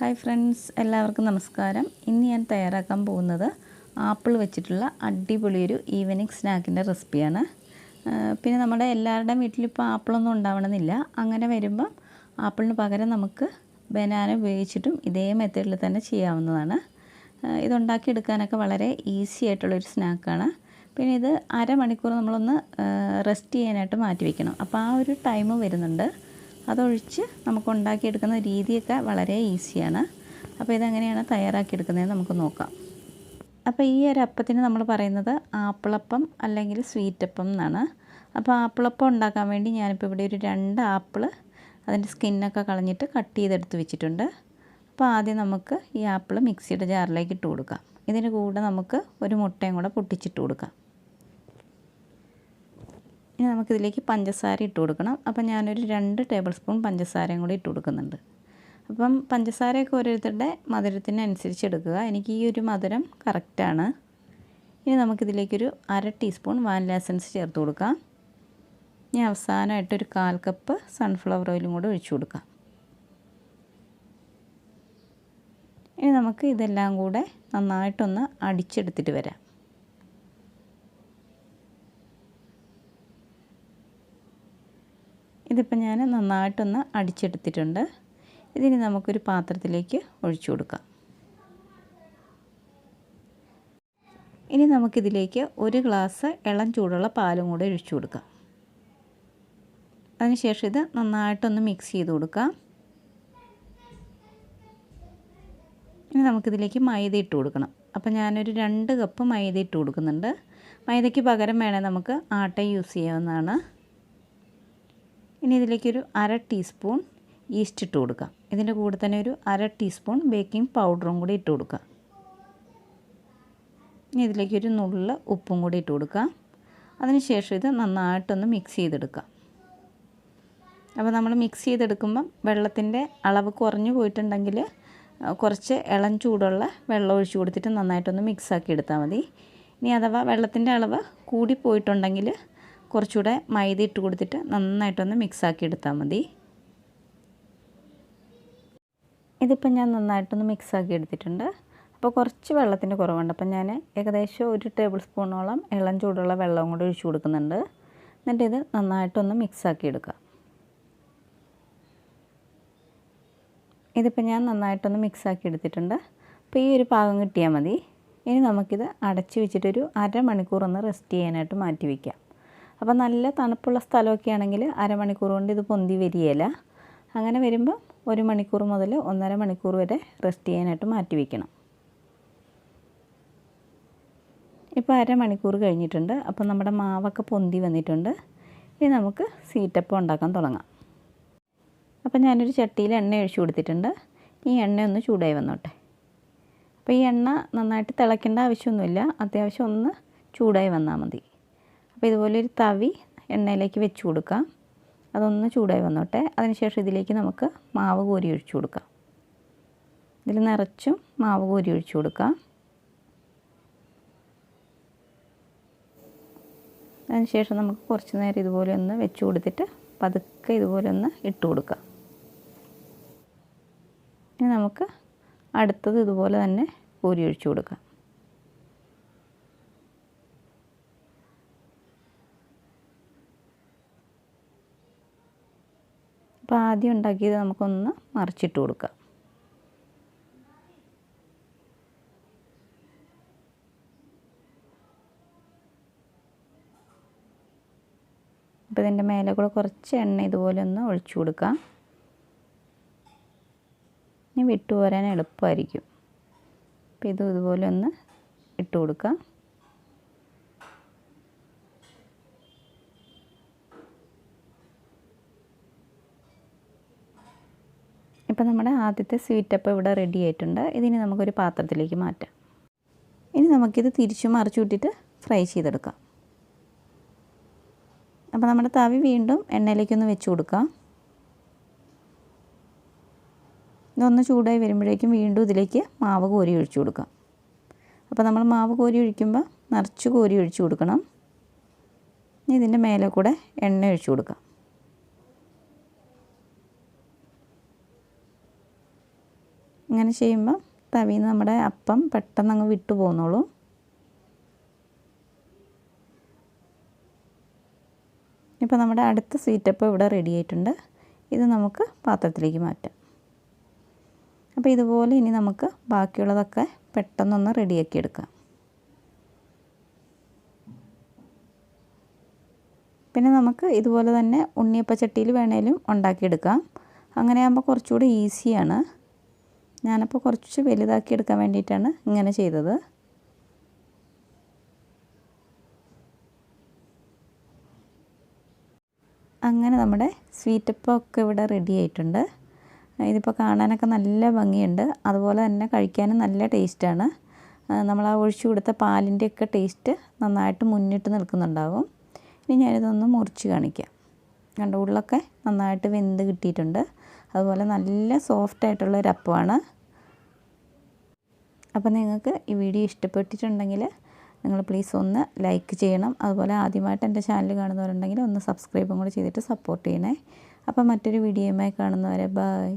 Hi friends, എല്ലാവർക്കും നമസ്കാരം. ഇന്ന് ഞാൻ തയ്യാറാക്കാൻ പോകുന്നത് ആപ്പിൾ വെച്ചിട്ടുള്ള അടിപൊളിയൊരു ഈവനിങ് സ്നാക്കിൻ്റെ റെസിപ്പിയാണ്. പിന്നെ നമ്മുടെ എല്ലാവരുടെയും വീട്ടിലിപ്പോൾ ആപ്പിളൊന്നും ഉണ്ടാവണമെന്നില്ല. അങ്ങനെ വരുമ്പോൾ ആപ്പിളിന് പകരം നമുക്ക് ബനാന ഉപയോഗിച്ചിട്ടും ഇതേ മെത്തേഡിൽ തന്നെ ചെയ്യാവുന്നതാണ്. ഇതുണ്ടാക്കിയെടുക്കാനൊക്കെ വളരെ ഈസി ആയിട്ടുള്ളൊരു സ്നാക്കാണ്. പിന്നെ ഇത് അരമണിക്കൂർ നമ്മളൊന്ന് റെസ്റ്റ് ചെയ്യാനായിട്ട് മാറ്റി വയ്ക്കണം. അപ്പോൾ ആ ഒരു ടൈം വരുന്നുണ്ട്. അതൊഴിച്ച് നമുക്ക് ഉണ്ടാക്കിയെടുക്കുന്ന രീതിയൊക്കെ വളരെ ഈസിയാണ്. അപ്പോൾ ഇതെങ്ങനെയാണ് തയ്യാറാക്കിയെടുക്കുന്നതെന്ന് നമുക്ക് നോക്കാം. അപ്പോൾ ഈ ഒരു അപ്പത്തിന് നമ്മൾ പറയുന്നത് ആപ്പിളപ്പം അല്ലെങ്കിൽ സ്വീറ്റപ്പം എന്നാണ്. അപ്പോൾ ആപ്പിളപ്പം ഉണ്ടാക്കാൻ വേണ്ടി ഞാനിപ്പോൾ ഇവിടെ ഒരു 2 ആപ്പിൾ അതിൻ്റെ സ്കിന്നൊക്കെ കളഞ്ഞിട്ട് കട്ട് ചെയ്തെടുത്ത് വെച്ചിട്ടുണ്ട്. അപ്പോൾ ആദ്യം നമുക്ക് ഈ ആപ്പിൾ മിക്സിയുടെ ജാറിലേക്ക് ഇട്ട് കൊടുക്കാം. ഇതിന് കൂടെ നമുക്ക് ഒരു മുട്ടയും കൂടെ പൊട്ടിച്ചിട്ട് കൊടുക്കാം. ഇനി നമുക്കിതിലേക്ക് പഞ്ചസാര ഇട്ട് കൊടുക്കണം. അപ്പം ഞാനൊരു 2 ടേബിൾ സ്പൂൺ പഞ്ചസാരയും കൂടി ഇട്ട് കൊടുക്കുന്നുണ്ട്. അപ്പം പഞ്ചസാരയൊക്കെ ഓരോരുത്തരുടെ മധുരത്തിനനുസരിച്ച് എടുക്കുക. എനിക്ക് ഈ ഒരു മധുരം കറക്റ്റാണ്. ഇനി നമുക്കിതിലേക്കൊരു 1/2 ടീസ്പൂൺ വാനില എസൻസ് ചേർത്ത് കൊടുക്കാം. ഇനി അവസാനമായിട്ടൊരു 1/4 കപ്പ് സൺഫ്ലവർ ഓയിലും കൂടെ ഒഴിച്ചു കൊടുക്കാം. ഇനി നമുക്ക് ഇതെല്ലാം കൂടെ നന്നായിട്ടൊന്ന് അടിച്ചെടുത്തിട്ട് വരാം. ഇതിപ്പോൾ ഞാൻ നന്നായിട്ടൊന്ന് അടിച്ചെടുത്തിട്ടുണ്ട്. ഇതിനി നമുക്കൊരു പാത്രത്തിലേക്ക് ഒഴിച്ചു കൊടുക്കാം. ഇനി നമുക്കിതിലേക്ക് 1 ഗ്ലാസ് ഇളം ചൂടുള്ള പാലും കൂടെ ഒഴിച്ചു കൊടുക്കാം. അതിനുശേഷം ഇത് നന്നായിട്ടൊന്ന് മിക്സ് ചെയ്ത് കൊടുക്കാം. ഇനി നമുക്കിതിലേക്ക് മൈദ ഇട്ട് കൊടുക്കണം. അപ്പോൾ ഞാനൊരു 2 കപ്പ് മൈദ ഇട്ട് കൊടുക്കുന്നുണ്ട്. മൈദയ്ക്ക് പകരം വേണേൽ നമുക്ക് ആട്ട യൂസ് ചെയ്യാവുന്നതാണ്. ഇനി ഇതിലേക്കൊരു 1/2 ടീസ്പൂൺ ഈസ്റ്റ് ഇട്ട് കൊടുക്കാം. ഇതിൻ്റെ കൂടെ തന്നെ ഒരു 1/2 ടീസ്പൂൺ ബേക്കിംഗ് പൗഡറും കൂടി ഇട്ട് കൊടുക്കാം. ഇനി ഇതിലേക്കൊരു നുള്ള് ഉപ്പും കൂടി ഇട്ട് കൊടുക്കാം. അതിനുശേഷം ഇത് നന്നായിട്ടൊന്ന് മിക്സ് ചെയ്തെടുക്കാം. അപ്പോൾ നമ്മൾ മിക്സ് ചെയ്തെടുക്കുമ്പം വെള്ളത്തിൻ്റെ അളവ് കുറഞ്ഞു പോയിട്ടുണ്ടെങ്കിൽ കുറച്ച് ഇളം ചൂടുള്ള വെള്ളം ഒഴിച്ച് കൊടുത്തിട്ട് നന്നായിട്ടൊന്ന് മിക്സാക്കി എടുത്താൽ മതി. ഇനി അഥവാ വെള്ളത്തിൻ്റെ അളവ് കൂടിപ്പോയിട്ടുണ്ടെങ്കിൽ കുറച്ചുകൂടെ മൈദ ഇട്ട് കൊടുത്തിട്ട് നന്നായിട്ടൊന്ന് മിക്സാക്കി എടുത്താൽ മതി. ഇതിപ്പോൾ ഞാൻ നന്നായിട്ടൊന്ന് മിക്സാക്കി എടുത്തിട്ടുണ്ട്. അപ്പോൾ കുറച്ച് വെള്ളത്തിൻ്റെ കുറവുണ്ട്. അപ്പം ഞാൻ ഏകദേശം 1 ടേബിൾ സ്പൂണോളം ഇളം ചൂടുള്ള വെള്ളം കൂടി ഒഴിച്ച് കൊടുക്കുന്നുണ്ട്. എന്നിട്ട് ഇത് നന്നായിട്ടൊന്ന് മിക്സാക്കി എടുക്കുക. ഇതിപ്പോൾ ഞാൻ നന്നായിട്ടൊന്ന് മിക്സാക്കി എടുത്തിട്ടുണ്ട്. അപ്പോൾ ഈ ഒരു പാകം കിട്ടിയാൽ മതി. ഇനി നമുക്കിത് അടച്ച് വെച്ചിട്ടൊരു അരമണിക്കൂർ ഒന്ന് റെസ്റ്റ് ചെയ്യാനായിട്ട് മാറ്റി വയ്ക്കാം. അപ്പോൾ നല്ല തണുപ്പുള്ള സ്ഥലമൊക്കെ ആണെങ്കിൽ അരമണിക്കൂർ കൊണ്ട് ഇത് പൊന്തി വരികയില്ല. അങ്ങനെ വരുമ്പോൾ 1 മണിക്കൂർ മുതൽ 1.5 മണിക്കൂർ വരെ റെസ്റ്റ് ചെയ്യാനായിട്ട് മാറ്റി വയ്ക്കണം. ഇപ്പോൾ അരമണിക്കൂർ കഴിഞ്ഞിട്ടുണ്ട്. അപ്പോൾ നമ്മുടെ മാവൊക്കെ പൊന്തി വന്നിട്ടുണ്ട്. ഇനി നമുക്ക് സ്വീറ്റപ്പം ഉണ്ടാക്കാൻ തുടങ്ങാം. അപ്പോൾ ഞാനൊരു ചട്ടിയിൽ എണ്ണ ഒഴിച്ചു കൊടുത്തിട്ടുണ്ട്. ഈ എണ്ണ ഒന്ന് ചൂടായി വന്നോട്ടെ. അപ്പോൾ ഈ എണ്ണ നന്നായിട്ട് തിളയ്ക്കേണ്ട ആവശ്യമൊന്നുമില്ല. അത്യാവശ്യം ഒന്ന് ചൂടായി വന്നാൽ മതി. അപ്പോൾ ഇതുപോലൊരു തവി എണ്ണയിലേക്ക് വെച്ച് കൊടുക്കാം. അതൊന്ന് ചൂടായി വന്നോട്ടെ. അതിനുശേഷം ഇതിലേക്ക് നമുക്ക് മാവ് കോരി ഒഴിച്ചു കൊടുക്കാം. ഇതിൽ നിറച്ചും മാവ് കോരി ഒഴിച്ചു കൊടുക്കാം. അതിനുശേഷം നമുക്ക് കുറച്ച് നേരം ഇതുപോലെ ഒന്ന് വെച്ച് കൊടുത്തിട്ട് പതുക്കെ ഇതുപോലെ ഒന്ന് ഇട്ട് കൊടുക്കാം. ഇനി നമുക്ക് അടുത്തത് ഇതുപോലെ തന്നെ കോരി ഒഴിച്ചു കൊടുക്കാം. അപ്പോൾ ആദ്യം ഉണ്ടാക്കിയത് നമുക്കൊന്ന് മറിച്ചിട്ട് കൊടുക്കാം. അപ്പോൾ ഇതിൻ്റെ മേലെ കൂടെ കുറച്ച് എണ്ണ ഇതുപോലെ ഒന്ന് ഒഴിച്ചു കൊടുക്കാം. ഇനി വിട്ടു പോരാൻ എളുപ്പമായിരിക്കും. അപ്പോൾ ഇതുപോലെ ഒന്ന് ഇട്ട് കൊടുക്കാം. ഇപ്പോൾ നമ്മുടെ ആദ്യത്തെ സ്വീറ്റപ്പം ഇവിടെ റെഡി ആയിട്ടുണ്ട്. ഇതിന് നമുക്കൊരു പാത്രത്തിലേക്ക് മാറ്റാം. ഇനി നമുക്കിത് തിരിച്ചു മറിച്ചു വിട്ടിട്ട് ഫ്രൈ ചെയ്തെടുക്കാം. അപ്പോൾ നമ്മുടെ തവി വീണ്ടും എണ്ണയിലേക്കൊന്ന് വെച്ച് കൊടുക്കാം. ഇതൊന്ന് ചൂടായി വരുമ്പോഴേക്കും വീണ്ടും ഇതിലേക്ക് മാവ് കോരി ഒഴിച്ചു കൊടുക്കാം. അപ്പോൾ നമ്മൾ മാവ് കോരി ഒഴിക്കുമ്പോൾ നിറച്ച് കോരി ഒഴിച്ചു കൊടുക്കണം. ഇതിൻ്റെ മേലെ കൂടെ എണ്ണ ഒഴിച്ചു കൊടുക്കാം. ഇങ്ങനെ ചെയ്യുമ്പോൾ തവിയിൽ നിന്ന് നമ്മുടെ അപ്പം പെട്ടെന്ന് അങ്ങ് വിട്ടു പോകുന്നുള്ളൂ. ഇപ്പോൾ നമ്മുടെ അടുത്ത സ്വീറ്റപ്പം ഇവിടെ റെഡി ആയിട്ടുണ്ട്. ഇത് നമുക്ക് പാത്രത്തിലേക്ക് മാറ്റാം. അപ്പോൾ ഇതുപോലെ ഇനി നമുക്ക് ബാക്കിയുള്ളതൊക്കെ പെട്ടെന്നൊന്ന് റെഡിയാക്കി എടുക്കാം. പിന്നെ നമുക്ക് ഇതുപോലെ തന്നെ ഉണ്ണിയപ്പച്ചട്ടിയിൽ വേണേലും ഉണ്ടാക്കിയെടുക്കാം. അങ്ങനെയാകുമ്പോൾ കുറച്ചുകൂടി ഈസിയാണ്. ഞാനപ്പോൾ കുറച്ച് വലുതാക്കി എടുക്കാൻ വേണ്ടിയിട്ടാണ് ഇങ്ങനെ ചെയ്തത്. അങ്ങനെ നമ്മുടെ സ്വീറ്റപ്പം ഒക്കെ ഇവിടെ റെഡി ആയിട്ടുണ്ട്. ഇതിപ്പോൾ കാണാനൊക്കെ നല്ല ഭംഗിയുണ്ട്. അതുപോലെ തന്നെ കഴിക്കാനും നല്ല ടേസ്റ്റാണ്. നമ്മൾ ആ ഒഴിച്ചു കൊടുത്ത പാലിൻ്റെയൊക്കെ ടേസ്റ്റ് നന്നായിട്ട് മുന്നിട്ട് നിൽക്കുന്നുണ്ടാവും. ഇനി ഞാനിതൊന്ന് മുറിച്ച് കാണിക്കാം. കണ്ട ഉള്ളൊക്കെ നന്നായിട്ട് വെന്ത് കിട്ടിയിട്ടുണ്ട്. അതുപോലെ നല്ല സോഫ്റ്റ് ആയിട്ടുള്ളൊരു അപ്പമാണ്. അപ്പോൾ നിങ്ങൾക്ക് ഈ വീഡിയോ ഇഷ്ടപ്പെട്ടിട്ടുണ്ടെങ്കിൽ നിങ്ങൾ പ്ലീസ് ഒന്ന് ലൈക്ക് ചെയ്യണം. അതുപോലെ ആദ്യമായിട്ട് എൻ്റെ ചാനൽ കാണുന്നവരുണ്ടെങ്കിൽ ഒന്ന് സബ്സ്ക്രൈബും കൂടി ചെയ്തിട്ട് സപ്പോർട്ട് ചെയ്യണേ. അപ്പോൾ മറ്റൊരു വീഡിയോയുമായി കാണുന്നവരെ ബൈ.